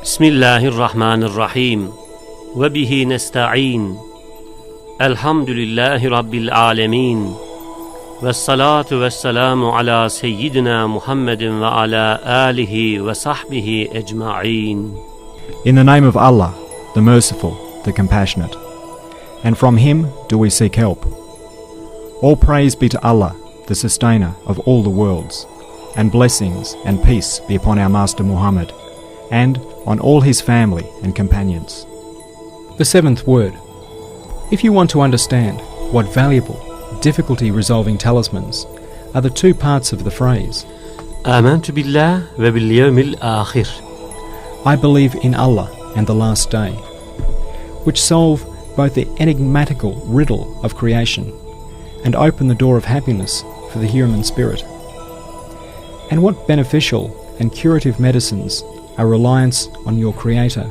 Bismillahirrahmanirrahim. Ve bihi nesta'in. Elhamdülillahi Rabbil alemin. Vessalatu vesselamu ala seyyidina Muhammedin ve ala alihi ve sahbihi ecma'in. In the name of Allah, the Merciful, the Compassionate, and from Him do we seek help. All praise be to Allah, the Sustainer of all the worlds, and blessings and peace be upon our Master Muhammad, and on all his family and companions. The seventh word. If you want to understand what valuable, difficulty-resolving talismans are the two parts of the phrase, Âmentu billah ve bil yevmil âkhir. I believe in Allah and the last day, which solve both the enigmatical riddle of creation and open the door of happiness for the human spirit. And what beneficial and curative medicines are reliance on your Creator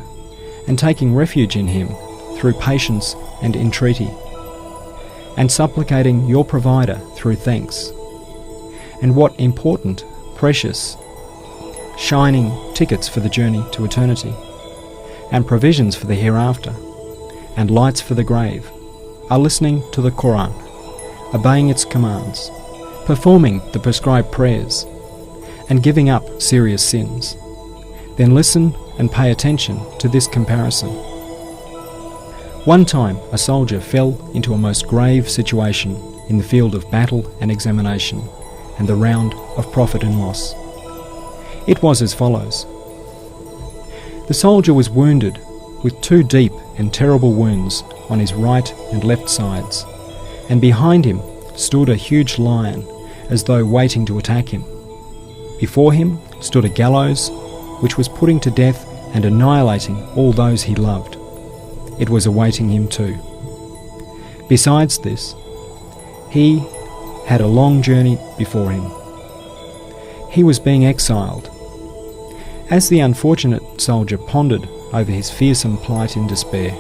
and taking refuge in Him through patience and entreaty, and supplicating your Provider through thanks. And what important, precious, shining tickets for the journey to eternity, and provisions for the hereafter, and lights for the grave, are listening to the Quran, obeying its commands, performing the prescribed prayers, and giving up serious sins. Then listen and pay attention to this comparison. One time a soldier fell into a most grave situation in the field of battle and examination, and the round of profit and loss. It was as follows. The soldier was wounded with two deep and terrible wounds on his right and left sides, and behind him stood a huge lion as though waiting to attack him. Before him stood a gallows which was putting to death and annihilating all those he loved. It was awaiting him too. Besides this, he had a long journey before him. He was being exiled. As the unfortunate soldier pondered over his fearsome plight in despair,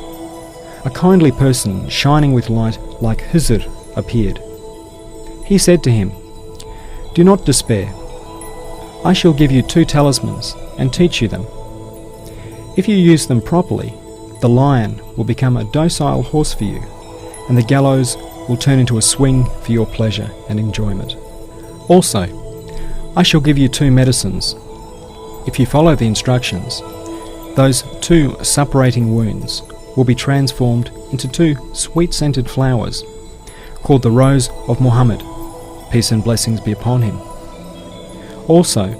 a kindly person shining with light like Hizr appeared. He said to him, "Do not despair. I shall give you two talismans and teach you them. If you use them properly, the lion will become a docile horse for you, and the gallows will turn into a swing for your pleasure and enjoyment. Also, I shall give you two medicines. If you follow the instructions, those two suppurating wounds will be transformed into two sweet-scented flowers, called the Rose of Muhammad, peace and blessings be upon him. Also,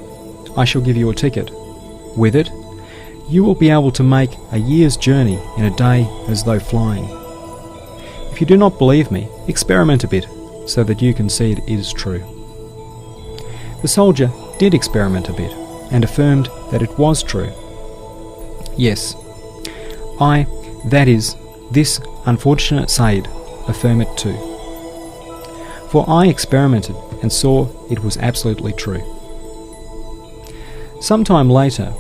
I shall give you a ticket. With it, you will be able to make a year's journey in a day as though flying. If you do not believe me, experiment a bit so that you can see it is true." The soldier did experiment a bit and affirmed that it was true. Yes, I, that is, this unfortunate Sayyid, affirm it too. For I experimented and saw it was absolutely true. Some time later,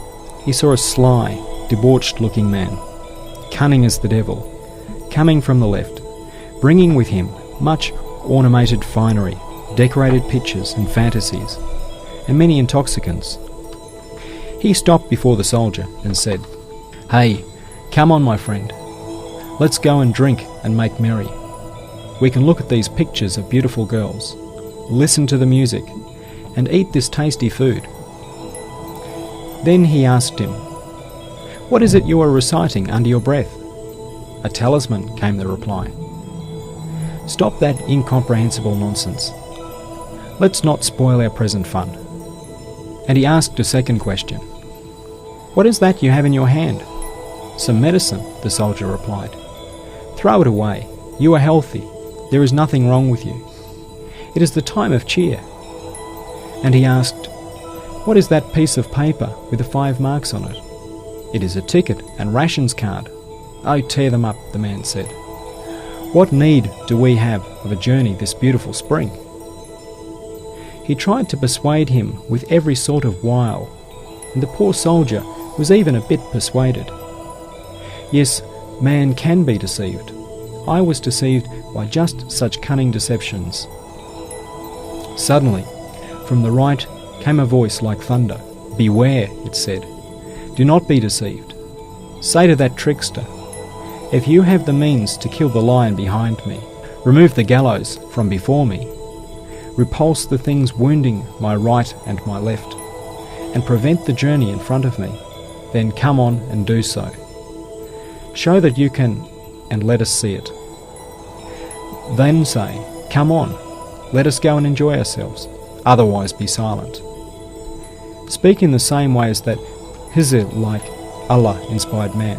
he saw a sly, debauched-looking man, cunning as the devil, coming from the left, bringing with him much ornamented finery, decorated pictures and fantasies, and many intoxicants. He stopped before the soldier and said, "Hey, come on, my friend. Let's go and drink and make merry. We can look at these pictures of beautiful girls, listen to the music, and eat this tasty food." Then he asked him, "What is it you are reciting under your breath?" "A talisman," came the reply. "Stop that incomprehensible nonsense. Let's not spoil our present fun." And he asked a second question. "What is that you have in your hand?" "Some medicine," the soldier replied. "Throw it away. You are healthy. There is nothing wrong with you. It is the time of cheer." And he asked, "What is that piece of paper with the 5 marks on it?" "It is a ticket and rations card." "Oh, tear them up," the man said. "What need do we have of a journey this beautiful spring?" He tried to persuade him with every sort of wile, and the poor soldier was even a bit persuaded. Yes, man can be deceived. I was deceived by just such cunning deceptions. Suddenly, from the right came a voice like thunder. "Beware," it said. do not be deceived. Say to that trickster, if you have the means to kill the lion behind me, remove the gallows from before me, repulse the things wounding my right and my left, and prevent the journey in front of me, then come on and do so. Show that you can, and let us see it. Then say, come on, let us go and enjoy ourselves, otherwise be silent. Speak in the same way as that Hizr, like Allah-inspired man.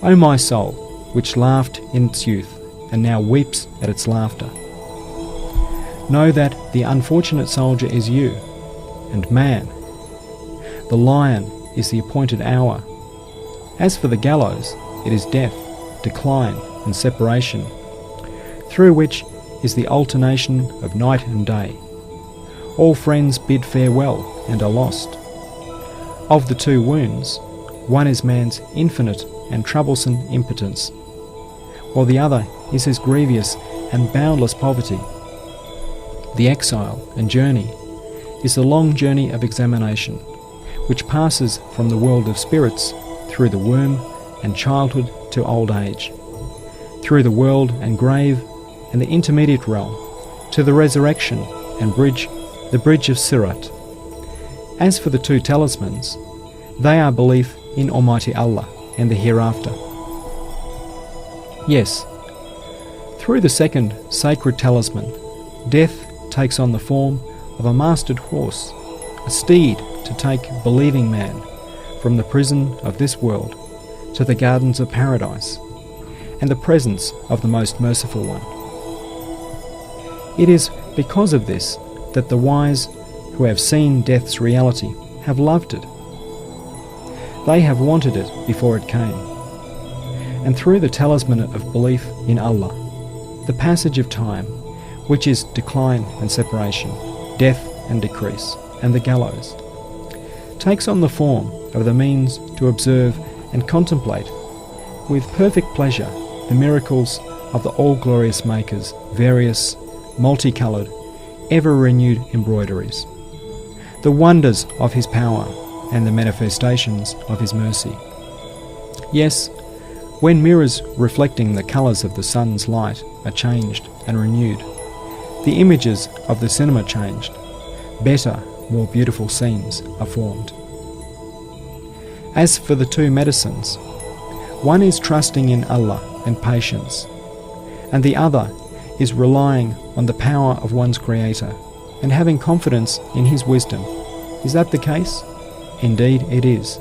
O my soul, which laughed in its youth, and now weeps at its laughter, know that the unfortunate soldier is you, and man. The lion is the appointed hour. As for the gallows, it is death, decline, and separation, through which is the alternation of night and day. All friends bid farewell and are lost. Of the two wounds, one is man's infinite and troublesome impotence, while the other is his grievous and boundless poverty. The exile and journey is the long journey of examination, which passes from the world of spirits through the womb and childhood to old age, through the world and grave and the intermediate realm, to the resurrection and the bridge of Sirat. As for the two talismans, they are belief in Almighty Allah and the hereafter. Yes, through the second sacred talisman, death takes on the form of a mastered horse, a steed to take believing man from the prison of this world to the gardens of paradise and the presence of the most merciful one. It is because of this that the wise who have seen death's reality have loved it. They have wanted it before it came. And through the talisman of belief in Allah, the passage of time, which is decline and separation, death and decrease, and the gallows, takes on the form of the means to observe and contemplate with perfect pleasure the miracles of the all-glorious Maker's various, multicoloured, ever-renewed embroideries, the wonders of his power and the manifestations of his mercy. Yes, when mirrors reflecting the colours of the sun's light are changed and renewed, the images of the cinema changed, better, more beautiful scenes are formed. As for the two medicines, one is trusting in Allah and patience, and the other is relying on the power of one's Creator and having confidence in His wisdom. Is that the case? Indeed it is.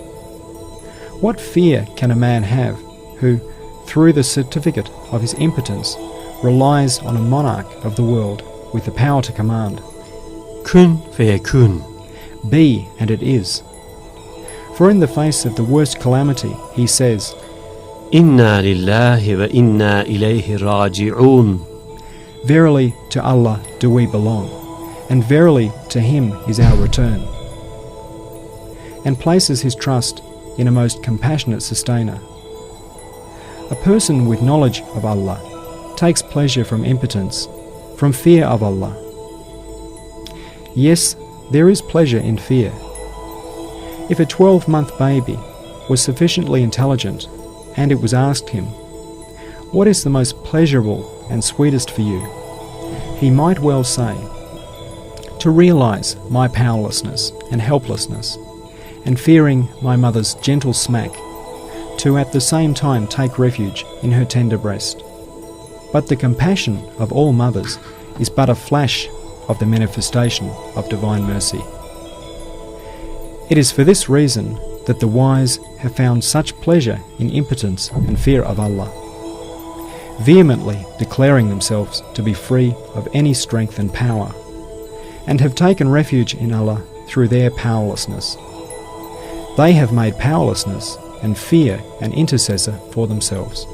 What fear can a man have who, through the certificate of his impotence, relies on a monarch of the world with the power to command? Kun feyekun. Be, and it is. For in the face of the worst calamity, he says, Inna lillahi wa inna ilayhi raji'un. Verily to Allah do we belong, and verily to Him is our return. And places his trust in a most compassionate sustainer. A person with knowledge of Allah takes pleasure from impotence, from fear of Allah. Yes, there is pleasure in fear. If a 12-month baby was sufficiently intelligent and it was asked him, "What is the most pleasurable and sweetest for you?" he might well say, "To realize my powerlessness and helplessness, and fearing my mother's gentle smack, to at the same time take refuge in her tender breast." But the compassion of all mothers is but a flash of the manifestation of divine mercy. It is for this reason that the wise have found such pleasure in impotence and fear of Allah, vehemently declaring themselves to be free of any strength and power, and have taken refuge in Allah through their powerlessness. They have made powerlessness and fear an intercessor for themselves.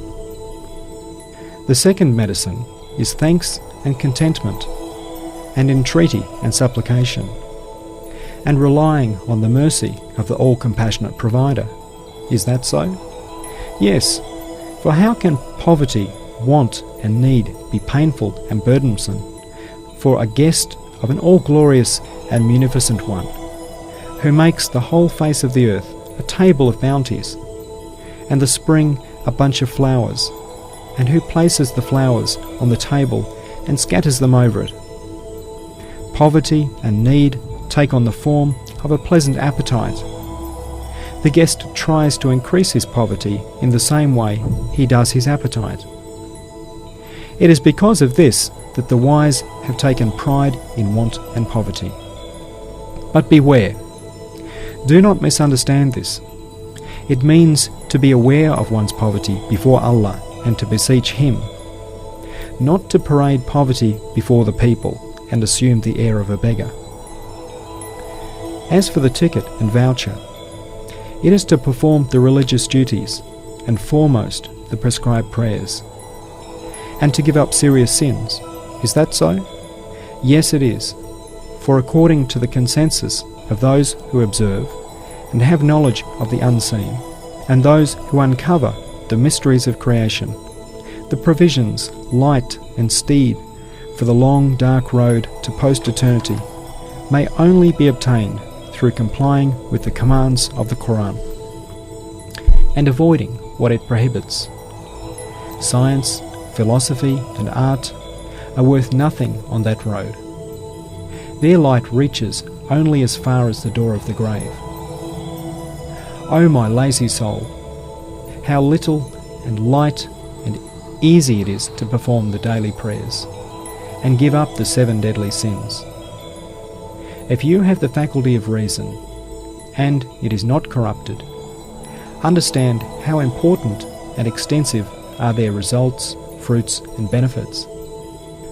The second medicine is thanks and contentment, and entreaty and supplication, and relying on the mercy of the all-compassionate Provider. Is that so? Yes, for how can poverty, want and need be painful and burdensome for a guest of an all-glorious and munificent one, who makes the whole face of the earth a table of bounties, and the spring a bunch of flowers, and who places the flowers on the table and scatters them over it. Poverty and need take on the form of a pleasant appetite. The guest tries to increase his poverty in the same way he does his appetite. It is because of this that the wise have taken pride in want and poverty. But beware. Do not misunderstand this. It means to be aware of one's poverty before Allah and to beseech Him, not to parade poverty before the people and assume the air of a beggar. As for the ticket and voucher, it is to perform the religious duties, and foremost the prescribed prayers, and to give up serious sins. Is that so? Yes, it is. For according to the consensus of those who observe and have knowledge of the unseen, and those who uncover the mysteries of creation, the provisions, light and steed for the long dark road to post-eternity may only be obtained through complying with the commands of the Quran and avoiding what it prohibits. Science, philosophy and art are worth nothing on that road. Their light reaches only as far as the door of the grave. O my lazy soul, how little and light and easy it is to perform the daily prayers and give up the 7 deadly sins. If you have the faculty of reason and it is not corrupted, understand how important and extensive are their results, fruits and benefits.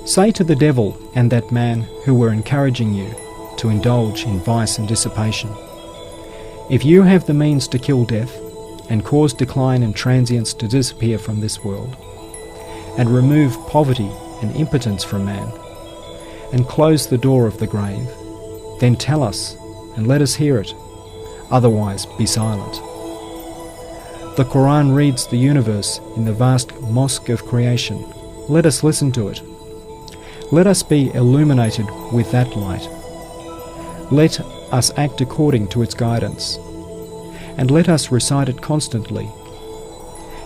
Say to the devil and that man who were encouraging you to indulge in vice and dissipation, if you have the means to kill death and cause decline and transience to disappear from this world, and remove poverty and impotence from man, and close the door of the grave, then tell us and let us hear it, otherwise be silent. The Quran reads the universe in the vast mosque of creation. Let us listen to it. Let us be illuminated with that light. Let us act according to its guidance, and let us recite it constantly.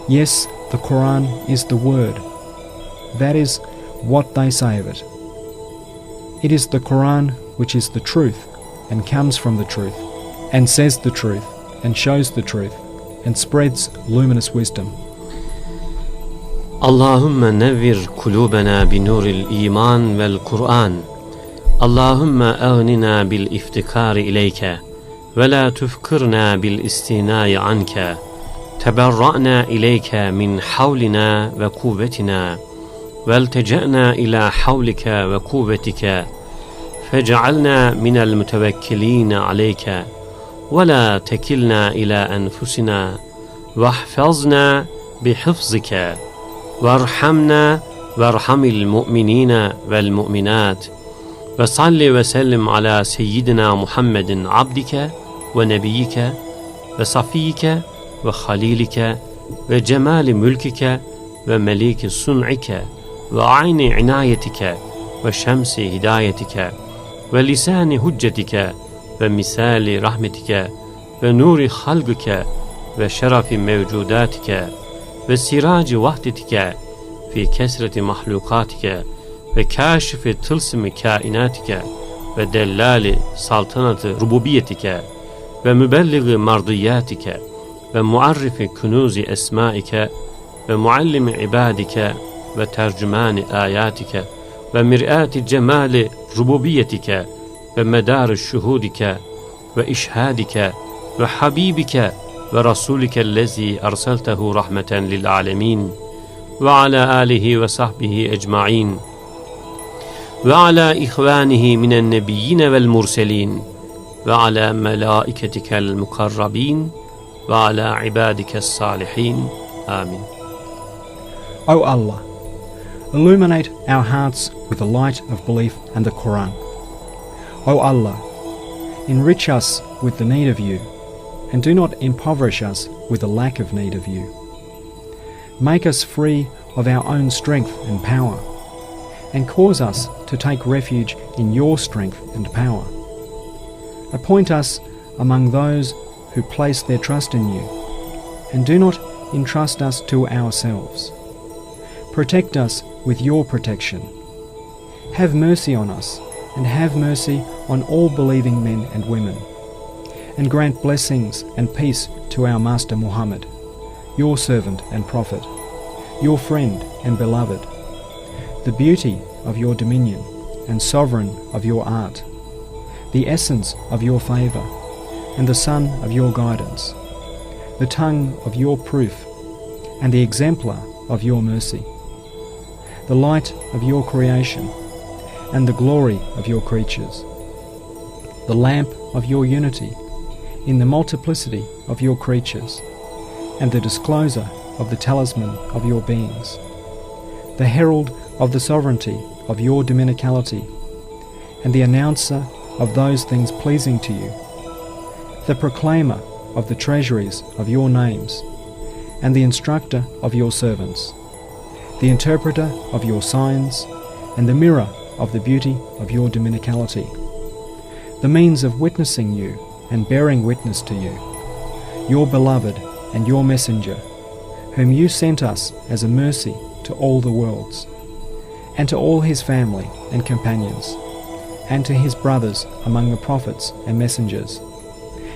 Yes, the Quran is the word. That is what they say of it. It is the Quran which is the truth, and comes from the truth, and says the truth, and shows the truth, and spreads luminous wisdom. اللهم نور قلوبنا بنور الإيمان والقرآن. اللهم أغننا بالافتقار إليك ولا تفقرنا بالاستغناء عنك. تبرأنا إليك من حولنا وقوتنا والتجأنا إلى حولك وقوتك فاجعلنا من المتوكلين عليك ولا تكلنا إلى أنفسنا واحفظنا بحفظك وارحمنا وارحم المؤمنين والمؤمنات وصل وسلم على سيدنا محمد عبدك ونبيك وصفيك وخليلك وجمال ملكك ومليك صنعك وعين عنايتك وشمس هدايتك ولسان حجتك ومثال رحمتك ونور خلقك وشرف موجوداتك وسراج وحدتك في كثرة مخلوقاتك وكاشف طلسم كائناتك ودلال سلطنة ربوبيتك ومبلغ مرضياتك ومعرف كنوز أسمائك ومعلم عبادك وترجمان آياتك ومرآة جمال ربوبيتك ومدار شهودك وإشهادك وحبيبك ورسولك الذي أرسلته رحمة للعالمين وعلى آله وصحبه أجمعين وعلى إخوانه من النبيين والمرسلين وعلى ملائكتك المقربين وعلى عبادك الصالحين آمين. O Allah, illuminate our hearts with the light of belief and the Quran. O Allah, enrich us with the need of you, and do not impoverish us with the lack of need of you. Make us free of our own strength and power, and cause us to take refuge in your strength and power. Appoint us among those who place their trust in you, and do not entrust us to ourselves. Protect us with your protection. Have mercy on us, and have mercy on all believing men and women, and grant blessings and peace to our Master Muhammad, your servant and prophet, your friend and beloved, the beauty of your dominion and sovereign of your art, the essence of your favour, and the sun of your guidance, the tongue of your proof, and the exemplar of your mercy, the light of your creation, and the glory of your creatures, the lamp of your unity in the multiplicity of your creatures, and the discloser of the talisman of your beings, the herald of the sovereignty of your dominicality, and the announcer of those things pleasing to you, the proclaimer of the treasuries of your names, and the instructor of your servants, the interpreter of your signs, and the mirror of the beauty of your dominicality, the means of witnessing you and bearing witness to you, your beloved and your messenger, whom you sent us as a mercy to all the worlds, and to all his family and companions, and to his brothers among the prophets and messengers,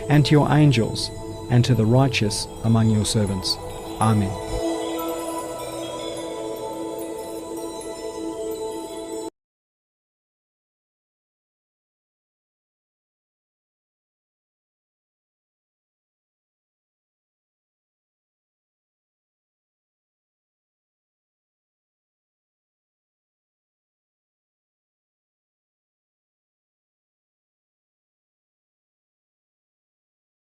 and to your angels, and to the righteous among your servants. Amen.